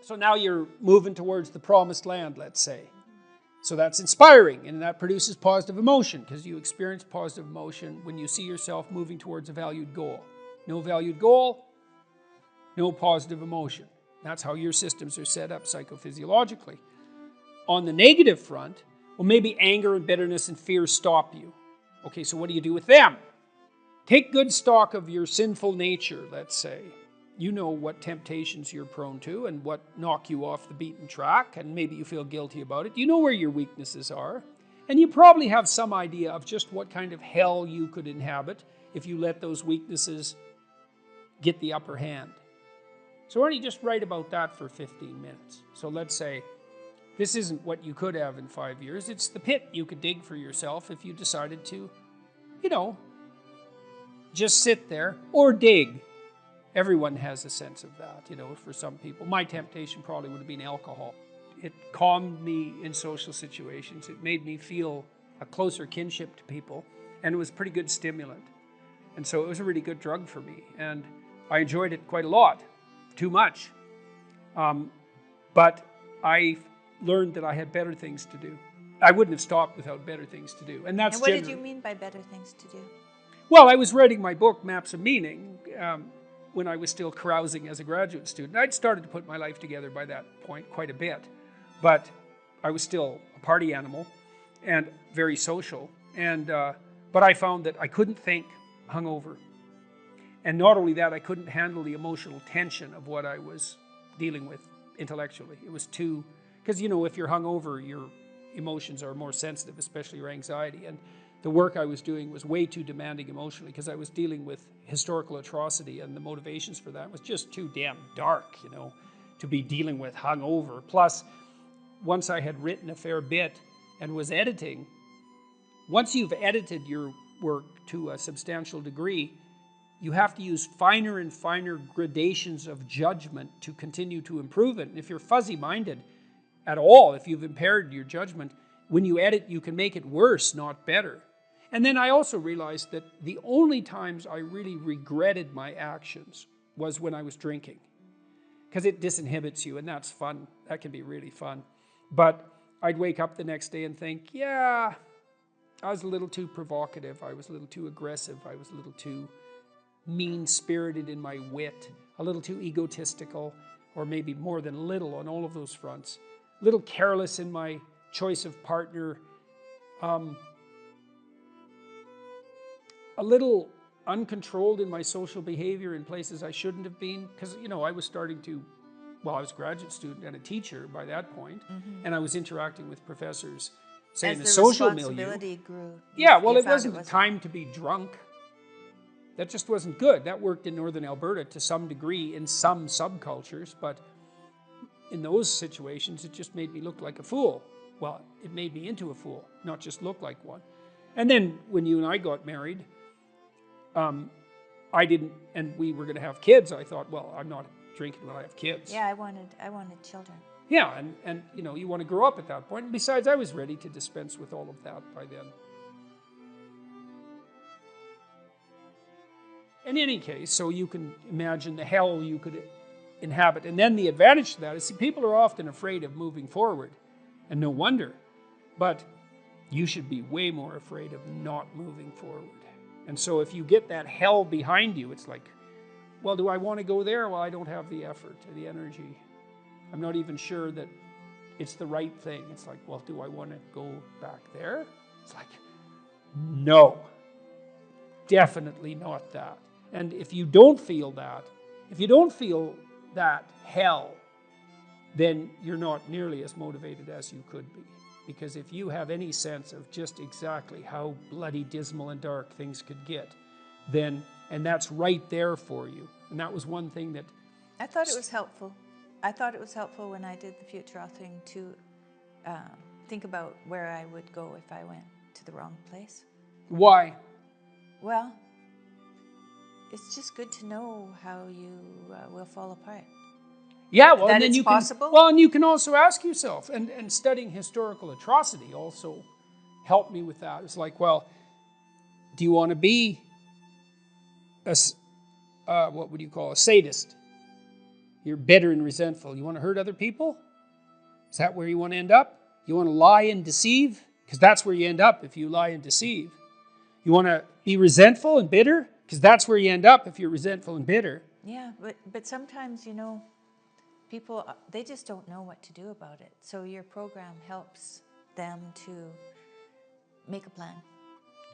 So now you're moving towards the promised land, let's say. So that's inspiring, and that produces positive emotion because you experience positive emotion when you see yourself moving towards a valued goal. No valued goal, no positive emotion. That's how your systems are set up psychophysiologically. On the negative front, well, maybe anger and bitterness and fear stop you. Okay, so what do you do with them? Take good stock of your sinful nature, let's say. You know what temptations you're prone to and what knock you off the beaten track, and maybe you feel guilty about it. You know where your weaknesses are, and you probably have some idea of just what kind of hell you could inhabit if you let those weaknesses get the upper hand. So why don't you just write about that for 15 minutes? So let's say this isn't what you could have in 5 years. It's the pit you could dig for yourself if you decided to, just sit there or dig. Everyone has a sense of that, for some people. My temptation probably would have been alcohol. It calmed me in social situations. It made me feel a closer kinship to people, and it was a pretty good stimulant. And so it was a really good drug for me, and I enjoyed it quite a lot, too much. But I learned that I had better things to do. I wouldn't have stopped without better things to do. And what did you mean by better things to do? Well, I was writing my book, Maps of Meaning, when I was still carousing as a graduate student. I'd started to put my life together by that point quite a bit, but I was still a party animal and very social. But I found that I couldn't think hungover. And not only that, I couldn't handle the emotional tension of what I was dealing with intellectually. It was too, because if you're hungover, your emotions are more sensitive, especially your anxiety. And the work I was doing was way too demanding emotionally because I was dealing with historical atrocity, and the motivations for that was just too damn dark, to be dealing with hungover. Plus, once I had written a fair bit and was editing, once you've edited your work to a substantial degree, you have to use finer and finer gradations of judgment to continue to improve it. And if you're fuzzy-minded at all, if you've impaired your judgment, when you edit, you can make it worse, not better. And then I also realized that the only times I really regretted my actions was when I was drinking, because it disinhibits you, and that's fun. That can be really fun. But I'd wake up the next day and think, yeah, I was a little too provocative. I was a little too aggressive. I was a little too mean-spirited in my wit, a little too egotistical, or maybe more than little on all of those fronts. A little careless in my choice of partner, a little uncontrolled in my social behavior in places I shouldn't have been, because, I was starting to, I was a graduate student and a teacher by that point, and I was interacting with professors, say, in the social milieu. As the responsibility grew. Yeah, well, it wasn't the time to be drunk. That just wasn't good. That worked in northern Alberta to some degree in some subcultures, but in those situations, it just made me look like a fool. Well, it made me into a fool, not just look like one. And then when you and I got married, I didn't, and we were going to have kids. I thought, well, I'm not drinking when I have kids. Yeah, I wanted children. Yeah, and you want to grow up at that point. And besides, I was ready to dispense with all of that by then. In any case, so you can imagine the hell you could inhabit. And then the advantage to that is, people are often afraid of moving forward, and no wonder. But you should be way more afraid of not moving forward. And so if you get that hell behind you, it's like, well, do I want to go there? Well, I don't have the effort or the energy. I'm not even sure that it's the right thing. It's like, well, do I want to go back there? It's like, no, definitely not that. And if you don't feel that, hell, then you're not nearly as motivated as you could be. Because if you have any sense of just exactly how bloody dismal and dark things could get, then, and that's right there for you. And that was one thing that... I thought it was helpful. I thought it was helpful when I did the future authoring to think about where I would go if I went to the wrong place. Why? Well, it's just good to know how you will fall apart. Yeah, well, that and then it's possible. And you can also ask yourself, and studying historical atrocity also helped me with that. It's like, well, do you want to be a sadist? You're bitter and resentful. You want to hurt other people? Is that where you want to end up? You want to lie and deceive? Because that's where you end up if you lie and deceive. You want to be resentful and bitter? Because that's where you end up if you're resentful and bitter. Yeah, but sometimes, people, they just don't know what to do about it. So your program helps them to make a plan.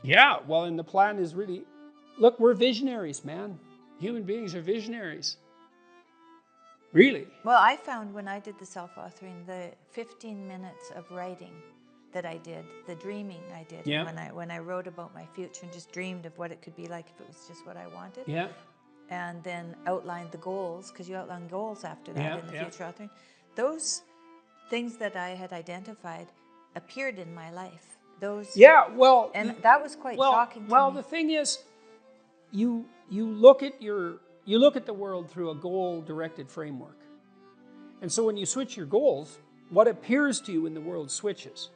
Yeah, well, and the plan is really, look, we're visionaries, man. Human beings are visionaries. Really. Well, I found when I did the self-authoring, the 15 minutes of writing that I did, the dreaming I did, Yeah. when I wrote about my future and just dreamed of what it could be like if it was just what I wanted. Yeah. And then outlined the goals, because you outline goals after that Yeah, in the yeah. future authoring. Those things that I had identified appeared in my life. Yeah, well, and that was quite shocking to me. Well, the thing is, you look at the world through a goal-directed framework. And so when you switch your goals, what appears to you in the world switches.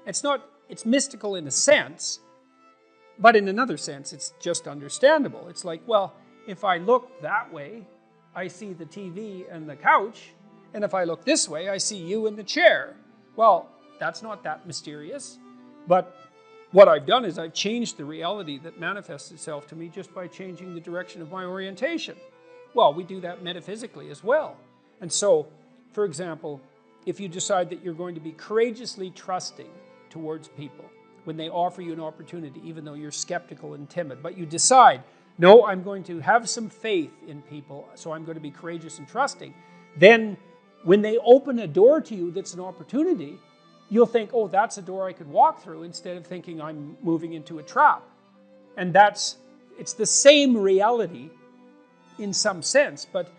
It's mystical in a sense, but in another sense, it's just understandable. It's like, well, if I look that way, I see the TV and the couch, and if I look this way, I see you in the chair. Well, that's not that mysterious, but what I've done is I've changed the reality that manifests itself to me just by changing the direction of my orientation. Well, we do that metaphysically as well. And so, for example, if you decide that you're going to be courageously trusting towards people when they offer you an opportunity, even though you're skeptical and timid, but you decide, no, I'm going to have some faith in people, so I'm going to be courageous and trusting, then when they open a door to you that's an opportunity, you'll think, oh, that's a door I could walk through, instead of thinking I'm moving into a trap. And it's the same reality in some sense, but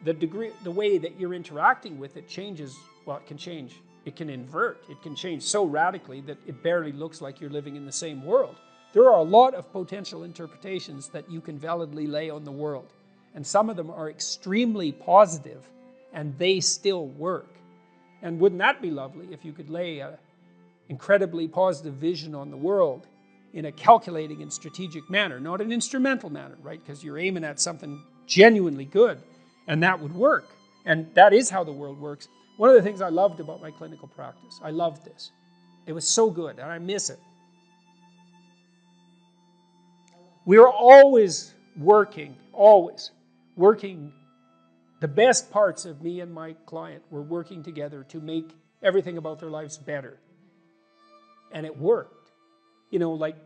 the way that you're interacting with it changes. Well, it can change. It can invert. It can change so radically that it barely looks like you're living in the same world. There are a lot of potential interpretations that you can validly lay on the world. And some of them are extremely positive, and they still work. And wouldn't that be lovely if you could lay an incredibly positive vision on the world in a calculating and strategic manner, not an instrumental manner, right? Because you're aiming at something genuinely good, and that would work. And that is how the world works. One of the things I loved about my clinical practice, I loved this. It was so good, and I miss it. We were always working. The best parts of me and my client were working together to make everything about their lives better. And it worked. Like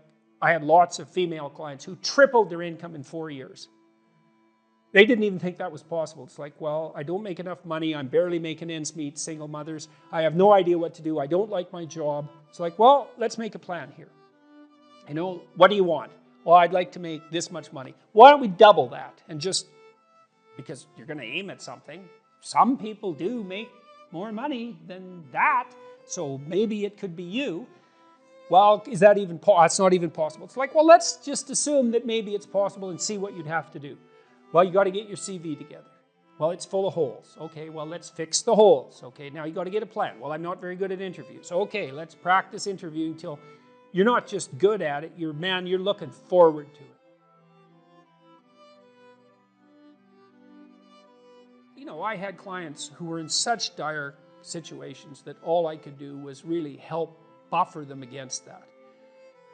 I had lots of female clients who tripled their income in 4 years. They didn't even think that was possible. It's like, well, I don't make enough money. I'm barely making ends meet, single mothers. I have no idea what to do. I don't like my job. It's like, well, let's make a plan here. What do you want? Well, I'd like to make this much money. Why don't we double that? And just, because you're going to aim at something. Some people do make more money than that, so maybe it could be you. Well, is that even possible? It's not even possible. It's like, well, let's just assume that maybe it's possible and see what you'd have to do. Well, you got to get your CV together. Well, it's full of holes. Okay, well, let's fix the holes. Okay, now you got to get a plan. Well, I'm not very good at interviews. Okay, let's practice interviewing until you're not just good at it, you're looking forward to it. I had clients who were in such dire situations that all I could do was really help buffer them against that.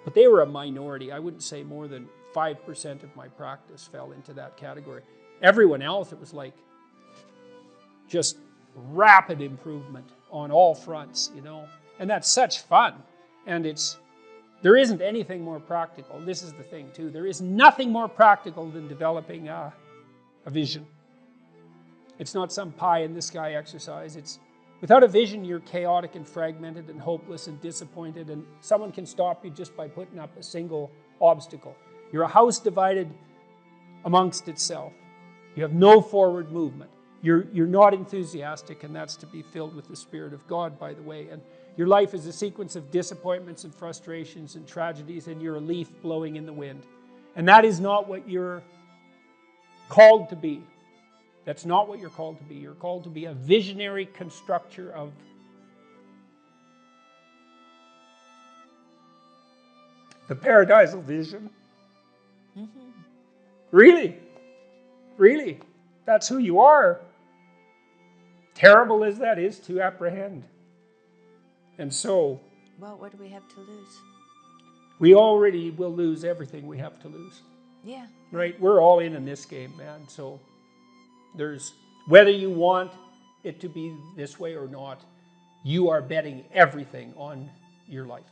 But they were a minority. I wouldn't say more than 5% of my practice fell into that category. Everyone else, it was like just rapid improvement on all fronts, And that's such fun. And there isn't anything more practical. This is the thing, too. There is nothing more practical than developing a vision. It's not some pie-in-the-sky exercise. Without a vision, you're chaotic and fragmented and hopeless and disappointed, and someone can stop you just by putting up a single obstacle. You're a house divided amongst itself. You have no forward movement. You're not enthusiastic, and that's to be filled with the Spirit of God, by the way. And your life is a sequence of disappointments and frustrations and tragedies, and you're a leaf blowing in the wind. And that is not what you're called to be. That's not what you're called to be. You're called to be a visionary constructor of the paradisal vision. Mm-hmm. Really? That's who you are. terrible as that is to apprehend. And so, Well, what do we have to lose? we already will lose everything we have to lose. Yeah. Right? We're all in this game, man. So, there's, whether you want it to be this way or not, you are betting everything on your life.